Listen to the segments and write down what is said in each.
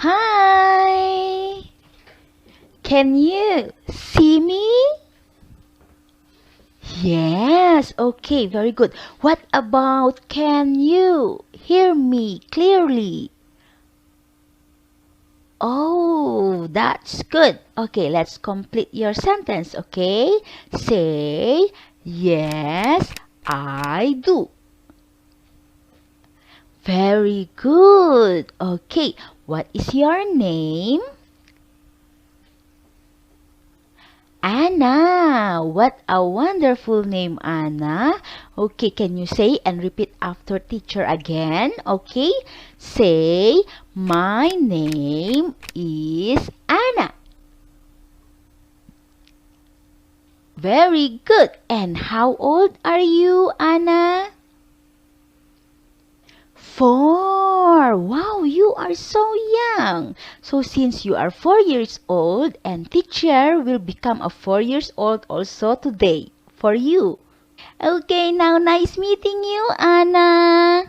Hi! Can you see me? Yes, okay, very good. What about can you hear me clearly? Oh, that's good. Okay, let's complete your sentence, okay? Say, yes, I do. Very good. Okay, what is your name? Anna. What a wonderful name, Anna. Okay, can you say and repeat after teacher again? Okay, say, my name is Anna. Very good. And how old are you, Anna? 4. Wow, you are so young. So since you are 4 years old and teacher will become a 4 years old also today for you. Okay, now nice meeting you, Anna.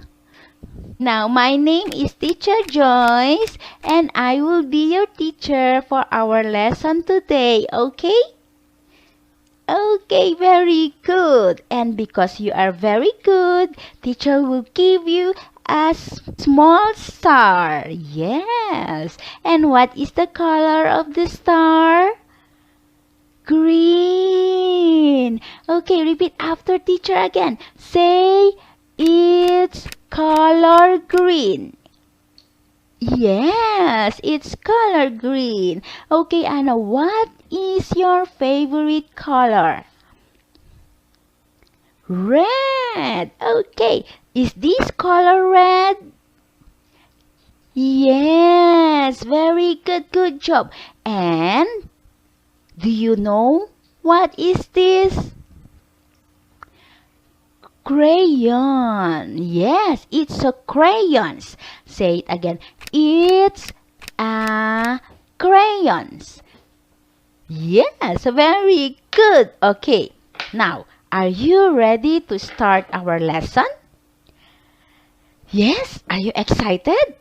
Now my name is Teacher Joyce and I will be your teacher for our lesson today, okay? Okay, very good. And because you are very good, teacher will give you a small star. Yes. And what is the color of the star? Green. Okay, repeat after teacher again. Say, it's color green. Yes, it's color green. Okay, Anna, what is your favorite color? Red. Okay, is this color red? Yes, very good, good job. And do you know what is this? Crayon. Yes, it's a crayons. Say it again. It's a crayons. Yes, very good. Okay, now, are you ready to start our lesson? Yes, are you excited?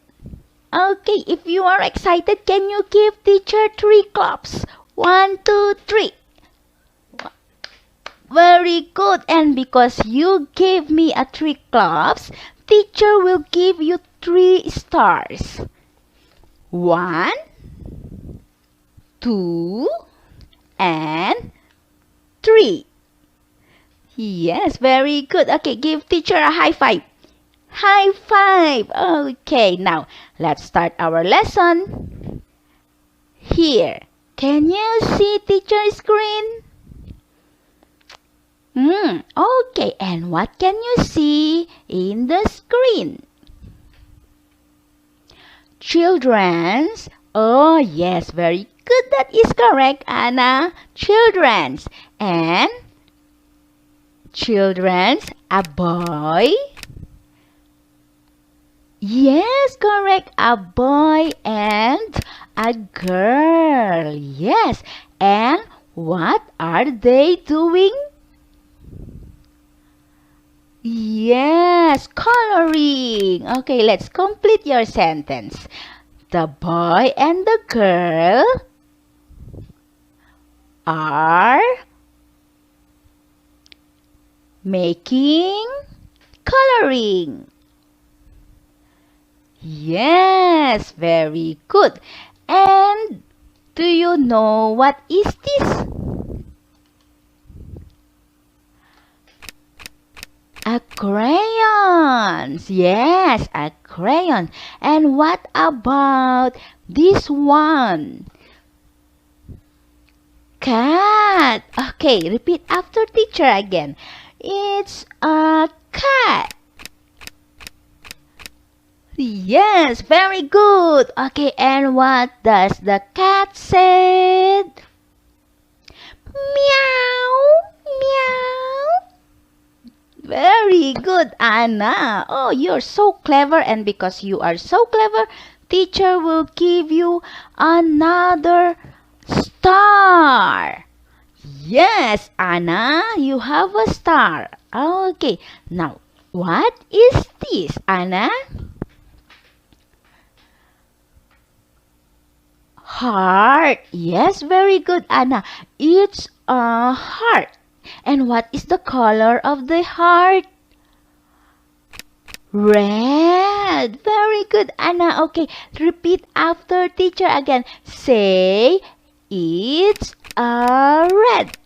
Okay, if you are excited, can you give teacher 3 claps? 1, 2, 3. Very good. And because you gave me a 3 claps, teacher will give you 3 stars. 1, 2, and 3. Yes, very good. Okay, give teacher a high five. High five. Okay, now let's start our lesson. Here, can you see teacher's screen? Okay, and what can you see in the screen? Children's. Oh, yes, very good. That is correct, Anna. Children's. And children's, a boy. Yes, correct. A boy and a girl. Yes. And what are they doing? Yes, coloring. Okay, let's complete your sentence. The boy and the girl are making coloring. Yes, very good. And do you know what is this? A crayons. Yes, a crayon. And what about this one? Cat. Okay, repeat after teacher again. It's a cat. Yes, very good. Okay, and what does the cat say? Meow, meow. Very good, Anna. Oh, you're so clever, and because you are so clever, teacher will give you another star. Yes, Anna, you have a star. Okay, now, what is this, Anna? Heart. Yes, very good, Anna. It's a heart. And what is the color of the heart? Red. Very good, Anna. Okay, repeat after teacher again. Say, it's a red.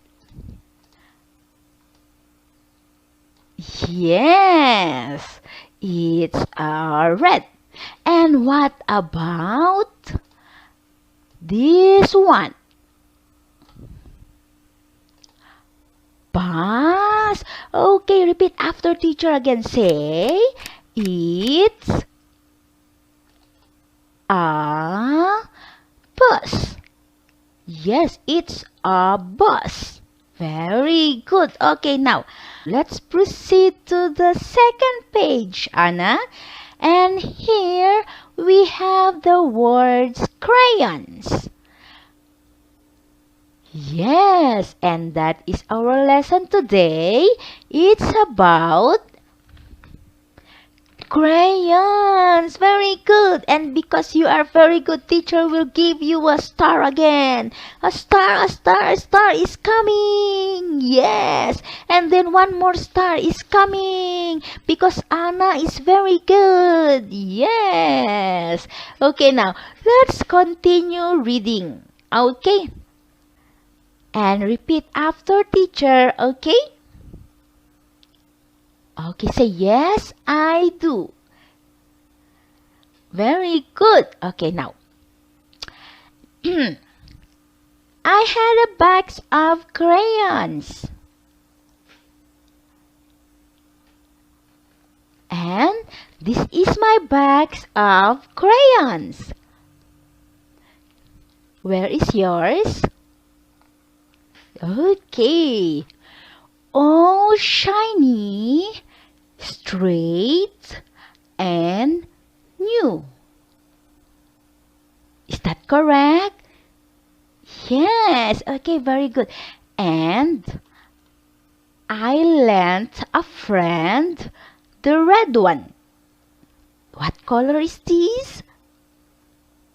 Yes, it's a red. And what about this one? Bus. Okay, repeat after teacher again. Say, it's a bus. Yes, it's a bus. Very good. Okay, now let's proceed to the second page, Anna. And here we have the words crayons. Yes, and that is our lesson today. It's about crayons. Very good. And because you are very good, teacher will give you a star again. A star, a star, a star is coming. Yes. And then one more star is coming because Anna is very good. Yes. Okay, now let's continue reading. Okay. And repeat after teacher, okay? Okay, say yes, I do. Very good. Okay, now. I had a box of crayons. And this is my box of crayons. Where is yours? Okay. All shiny, straight, and new. Is that correct? Yes. Okay, very good. And I lent a friend the red one. What color is this?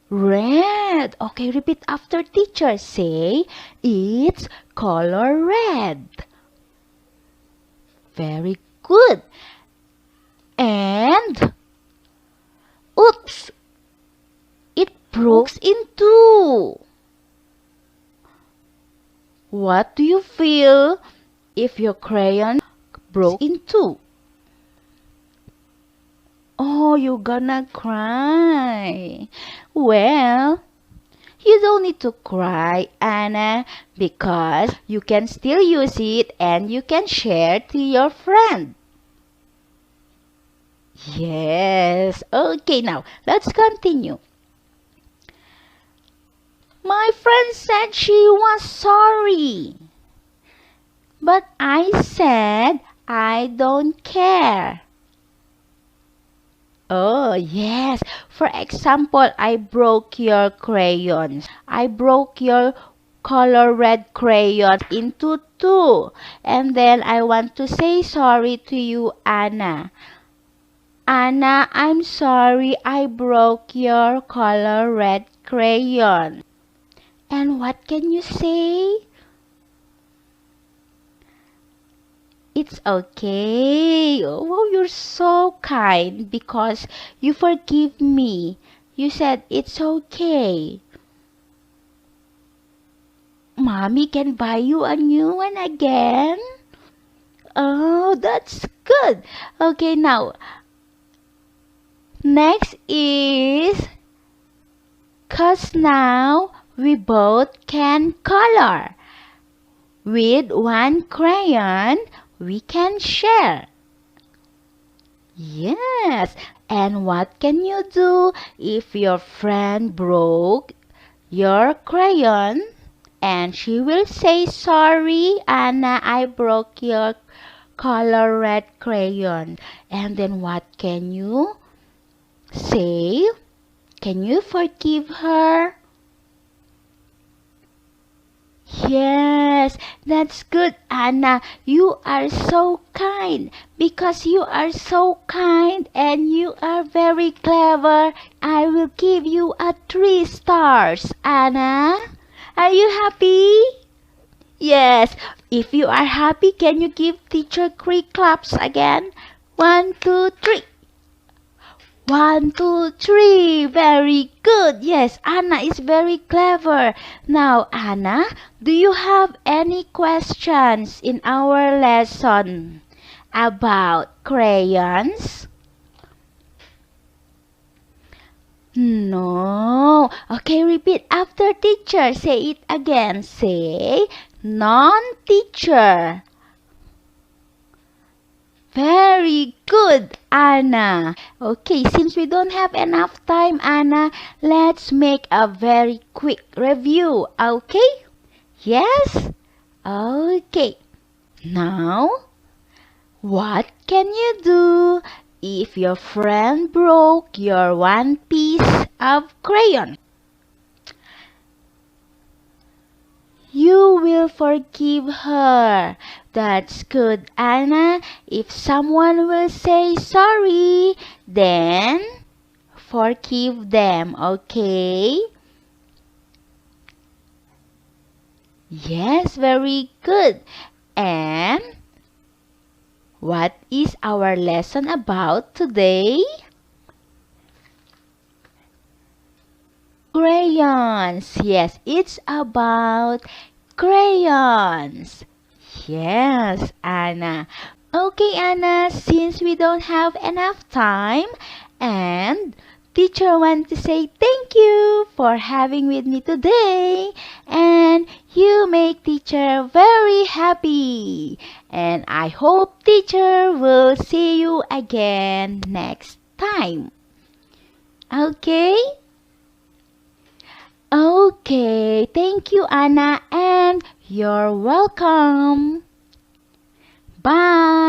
Red. Okay, repeat after teacher. Say, it's color red. Very good. And, oops, it broke in two. What do you feel if your crayon broke in two? Oh, you're gonna cry. Well, you don't need to cry, Anna, because you can still use it and you can share to your friend. Yes. Okay, now let's continue. My friend said she was sorry, but I said I don't care. Oh, yes. For example, I broke your crayons. I broke your color red crayon into two. And then I want to say sorry to you, Anna. Anna, I'm sorry I broke your color red crayon. And what can you say? It's okay. Oh, you're so kind because you forgive me. You said it's okay. Mommy can buy you a new one again. Oh, that's good. Okay, now, next is, 'cause now we both can color. With one crayon, we can share. Yes. And what can you do if your friend broke your crayon and she will say, sorry, Anna, I broke your color red crayon. And then what can you say? Can you forgive her? Yes, that's good, Anna. You are so kind. Because you are so kind and you are very clever, I will give you a 3 stars, Anna. Are you happy? Yes. If you are happy, can you give teacher 3 claps again? 1, 2, 3. 1, 2, 3. Very good. Yes, Anna is very clever. Now, Anna, do you have any questions in our lesson about crayons? No. Okay, repeat after teacher. Say it again. Say non-teacher. Very good, Anna. Okay, since we don't have enough time, Anna, let's make a very quick review, okay? Yes? Okay. Now, what can you do if your friend broke your one piece of crayon? You will forgive her. That's good, Anna. If someone will say sorry, then forgive them, okay? Yes, very good. And what is our lesson about today? Crayons. Yes, it's about crayons. Yes, Anna. Okay, Anna, since we don't have enough time and teacher want to say thank you for having with me today and you make teacher very happy and I hope teacher will see you again next time. Okay? Okay, thank you, Anna, and you're welcome. Bye.